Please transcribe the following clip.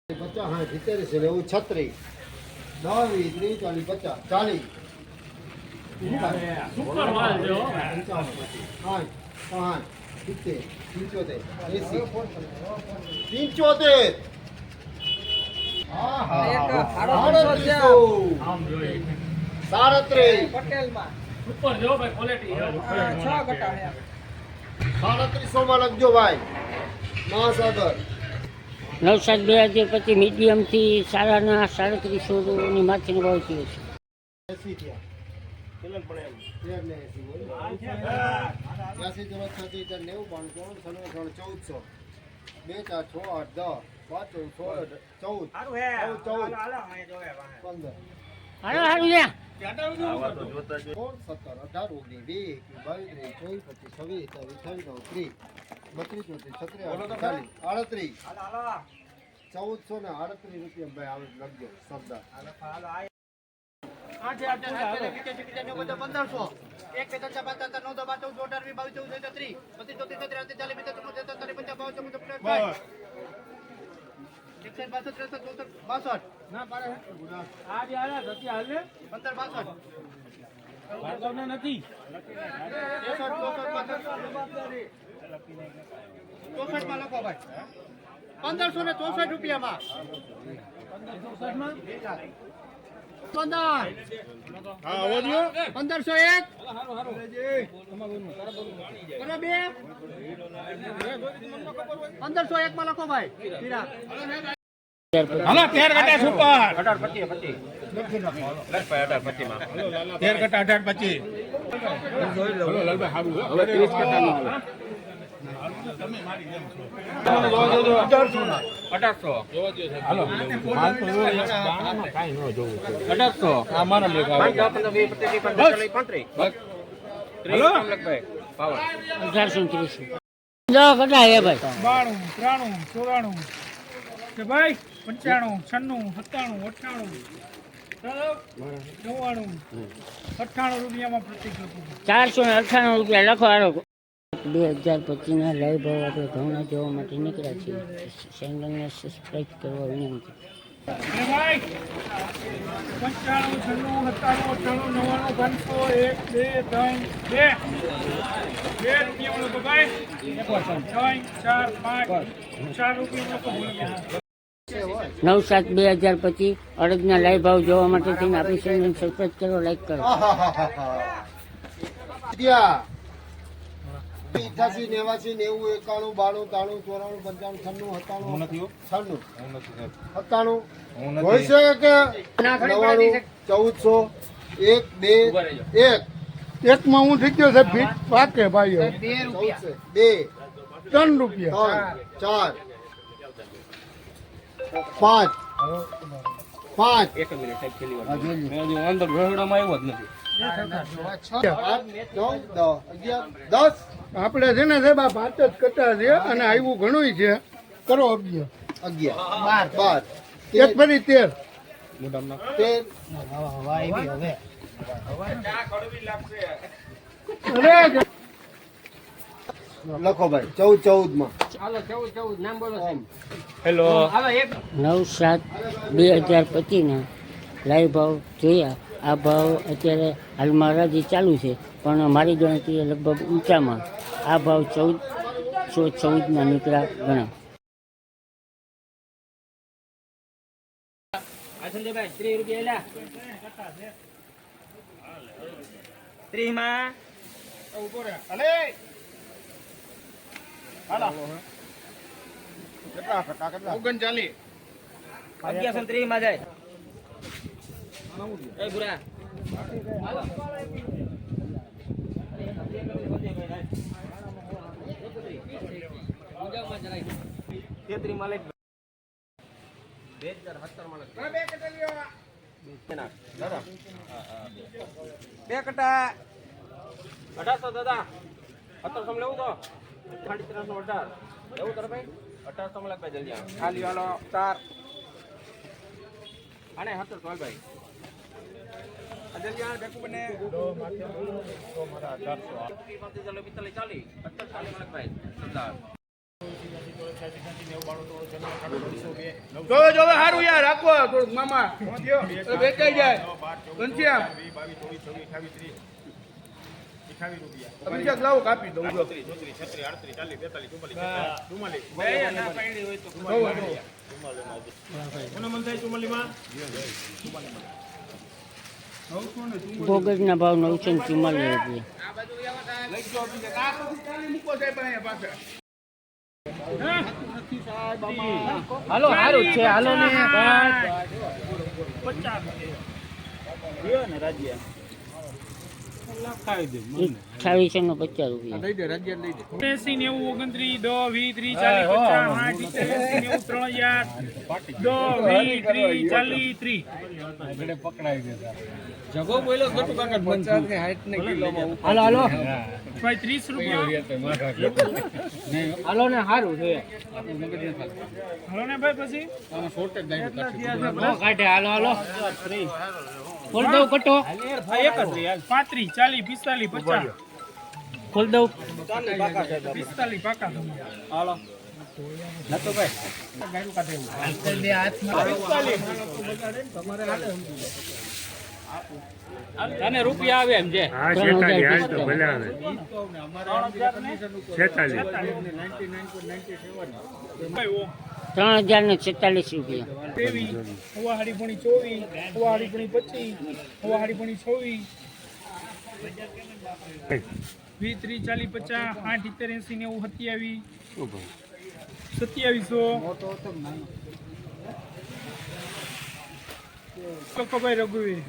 50 हाँ 70 से लेવું 36 10 20 30 40 50 40 સુપર માલ છે હો 55 60 70 75 80 આમ જોઈએ 37 પટેલમાં સુપર જો ભાઈ ક્વોલિટી છે 6 ગટા હે 3700 માં લખજો ભાઈ મહાસાગર 9/7/2025 મીડિયમથી સાડાના 3700ની માથેનો ભાવ થયો છે. 80 થયા ચલન પણ એમ 13 ને 80 બોલ 83 04 90 94 95 1400 2 4 6 8 10 5 14 16 14 15 હાલો હારું લે 17 18 19 20 22 23 24 25 26 27 28 1438 રૂપિયા ભાઈ આવે લખજો સરદાર 1564 રૂપિયામાં 1501 માં લખો ભાઈ હાલો 13 ગટા સુપર 13 ગટા 18 25 હાલો લાલભાઈ હારું હવે 30 ગટાનો તમે મારી જેમ છો 1800 હાલો માલ તો કાઈ ન જોવું 1800 આ મારા લેખ આવે 15 20 25 હાલો ભાઈ પાવર 1830 10 ગટા હે ભાઈ 92 93 94 કે ભાઈ 95 96 97 98 રૂપિયામાં પ્રતિ કિલો 498 રૂપિયા લખો હાલો 2025 ના લાઈવ ભાવ આપણે ઘઉંના જોવા માટે નીકળ્યા છીએ. ચેનલને સબસ્ક્રાઈબ કરવા વિનંતી. ભાઈ 95 96 9/7/2025 અડદના લાઈવ ભાવ જોવા માટે થઈને આપણી ચેનલને સબસ્ક્રાઈબ કરો, લાઈક કરો. 88 89 90 91 92 93 94 95 96 97 98 હોય છે કે 99 1400 1 2 1 એકમાં હું થઈ ગયો છે ફીટ પાકે ભાઈઓ 2 3 રૂપિયા 4 5 5 એક મિનિટ સાહેબ છેલ્લી વાર મેં જો અંદર રહોડામાં આવ્યો જ નથી 10 આપણે છે ને સાહેબ આ 5 જ કટા છે અને આવ્યું ઘણું છે કરો 11 12 એક ફરી 13 લખો ભાઈ 14 માં હાલો 14 નામ બોલો. હેલો 9/7/2025 ના લાઈવ ભાવ જોયા. આ ભાવ અત્યારે હાલમાં હરાજી ચાલુ છે, પણ મારી ગણતરીએ લગભગ ઊંચામાં આ ભાવ 1414 ના નીકળ્યા ગણા. ભાઈ 30 રૂપિયા 30 માં ઉભો રહે અલે હાલો કેટલા કટા કેટલા 39 1130 માં જાય એ બુરા માં લઈ 2070 માં લઈ બે કટા લ્યો દાદા બે કટા 1800 દાદા 1700 લેવું તો 318 લેવું તારે ભાઈ 1800 માં લઈ જલ્દી ખાલી વાળો 4 અને 1700 હાલ ભાઈ જલ્દી આ બેકુ બને દો માથે તો મારા 400 40 45 40 18 40 માં લઈ ભાઈ સરદાર જોવે જોવે સારું યાર રાખો થોડુંક મામા વેચાઈ જાય ઘનશ્યામ અભિષેક લાવો કાપી દઉં જો બોગજના ભાવ 944 રૂપિયા. હાલો સારું છે હાલો ને 2850 રૂપિયા. લઈ દે રાજ્ય લઈ દે 80 90 29 10 20 30 40 50 60 70 80 90 30 40 30 જગો બોલ્યો ગટુ કાકા 50 ની હાઈટ ને કિલોમાં હાલો હાલો ભાઈ 30 રૂપિયા હાલો ને સારું છે હાલો ને ભાઈ પછી આમાં શોર્ટ જ લાઈન કાઢે હાલો હાલો ખોલ દઉં કટો. 35 40 45 50 ખોલ દઉં. 45 પાકા હાલો નતો ભાઈ તને રૂપિયા આવે એમ છે 3046 રૂપિયા. 23 હવા હાડી પોણી 24 હવા હાડી પોણી 25 હવા હાડી પોણી 26 20 30 40 50 60 70 80 90 2700 ભાઈ રઘુવીર